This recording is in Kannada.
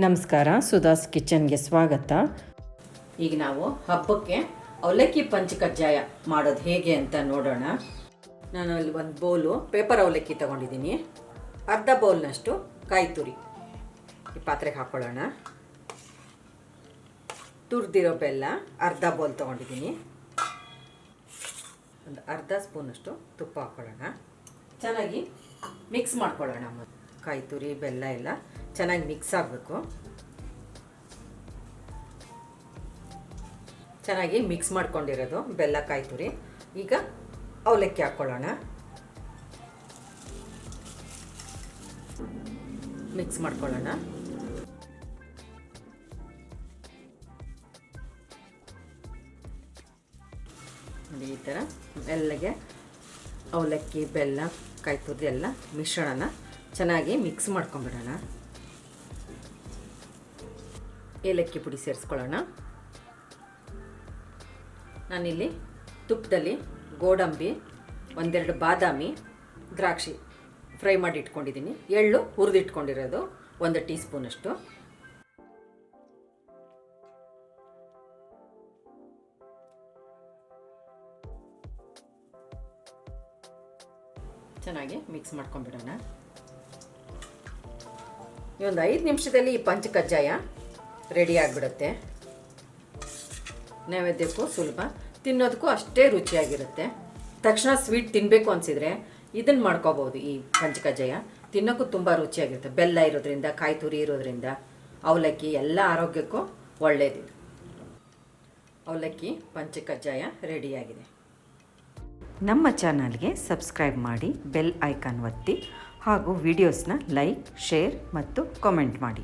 ನಮಸ್ಕಾರ, ಸುಧಾಸ್ ಕಿಚನ್ಗೆ ಸ್ವಾಗತ. ಈಗ ನಾವು ಹಬ್ಬಕ್ಕೆ ಅವಲಕ್ಕಿ ಪಂಚಕಜ್ಜಾಯ ಮಾಡೋದು ಹೇಗೆ ಅಂತ ನೋಡೋಣ. ನಾನು ಅಲ್ಲಿ ಒಂದು ಬೌಲು ಪೇಪರ್ ಅವಲಕ್ಕಿ ತೊಗೊಂಡಿದ್ದೀನಿ. ಅರ್ಧ ಬೌಲ್ನಷ್ಟು ಕಾಯಿ ತುರಿ ಈ ಪಾತ್ರೆಗೆ ಹಾಕ್ಕೊಳ್ಳೋಣ. ತುರಿದಿರೋ ಬೆಲ್ಲ ಅರ್ಧ ಬೌಲ್ ತೊಗೊಂಡಿದ್ದೀನಿ. ಒಂದು ಅರ್ಧ ಸ್ಪೂನಷ್ಟು ತುಪ್ಪ ಹಾಕ್ಕೊಳ್ಳೋಣ. ಚೆನ್ನಾಗಿ ಮಿಕ್ಸ್ ಮಾಡ್ಕೊಳ್ಳೋಣ. ಕಾಯಿ ತುರಿ ಬೆಲ್ಲ ಎಲ್ಲ ಚೆನ್ನಾಗಿ ಮಿಕ್ಸ್ ಆಗಬೇಕು. ಚೆನ್ನಾಗಿ ಮಿಕ್ಸ್ ಮಾಡ್ಕೊಂಡಿರೋದು ಬೆಲ್ಲ ಕಾಯಿ ತುರಿ. ಈಗ ಅವಲಕ್ಕಿ ಹಾಕ್ಕೊಳ್ಳೋಣ. ಮಿಕ್ಸ್ ಮಾಡ್ಕೊಳ್ಳೋಣ. ಈ ಥರ ಮೆಲ್ಲಗೆ ಅವಲಕ್ಕಿ ಬೆಲ್ಲ ಕಾಯಿ ತುರಿ ಎಲ್ಲ ಮಿಶ್ರಣನ ಚೆನ್ನಾಗಿ ಮಿಕ್ಸ್ ಮಾಡ್ಕೊಂಬಿಡೋಣ. ಏಲಕ್ಕಿ ಪುಡಿ ಸೇರಿಸ್ಕೊಳ್ಳೋಣ. ನಾನಿಲ್ಲಿ ತುಪ್ಪದಲ್ಲಿ ಗೋಡಂಬಿ, ಒಂದೆರಡು ಬಾದಾಮಿ, ದ್ರಾಕ್ಷಿ ಫ್ರೈ ಮಾಡಿ ಇಟ್ಕೊಂಡಿದ್ದೀನಿ. ಎಳ್ಳು ಹುರಿದಿಟ್ಕೊಂಡಿರೋದು 1 ಟೀ ಸ್ಪೂನಷ್ಟು. ಚೆನ್ನಾಗಿ ಮಿಕ್ಸ್ ಮಾಡ್ಕೊಂಡ್ಬಿಡೋಣ. ಈ ಒಂದು 5 ನಿಮಿಷದಲ್ಲಿ ಈ ಪಂಚಕಜ್ಜಾಯ ರೆಡಿ ಆಗಿಬಿಡುತ್ತೆ. ನೈವೇದ್ಯಕ್ಕೂ ಸುಲಭ, ತಿನ್ನೋದಕ್ಕೂ ಅಷ್ಟೇ ರುಚಿಯಾಗಿರುತ್ತೆ. ತಕ್ಷಣ ಸ್ವೀಟ್ ತಿನ್ನಬೇಕು ಅನಿಸಿದರೆ ಇದನ್ನು ಮಾಡ್ಕೋಬೋದು. ಈ ಪಂಚಕಜ್ಜಾಯ ತಿನ್ನೋಕ್ಕೂ ತುಂಬ ರುಚಿಯಾಗಿರುತ್ತೆ. ಬೆಲ್ಲ ಇರೋದ್ರಿಂದ, ಕಾಯಿ ತುರಿ ಇರೋದ್ರಿಂದ, ಅವಲಕ್ಕಿ ಎಲ್ಲ ಆರೋಗ್ಯಕ್ಕೂ ಒಳ್ಳೆಯದು. ಅವಲಕ್ಕಿ ಪಂಚಕಜ್ಜಾಯ ರೆಡಿಯಾಗಿದೆ. ನಮ್ಮ ಚಾನಲ್ಗೆ ಸಬ್ಸ್ಕ್ರೈಬ್ ಮಾಡಿ, ಬೆಲ್ ಐಕಾನ್ ಒತ್ತಿ ಹಾಗೂ ವಿಡಿಯೋಸ್ನ ಲೈಕ್, ಶೇರ್ ಮತ್ತು ಕಾಮೆಂಟ್ ಮಾಡಿ.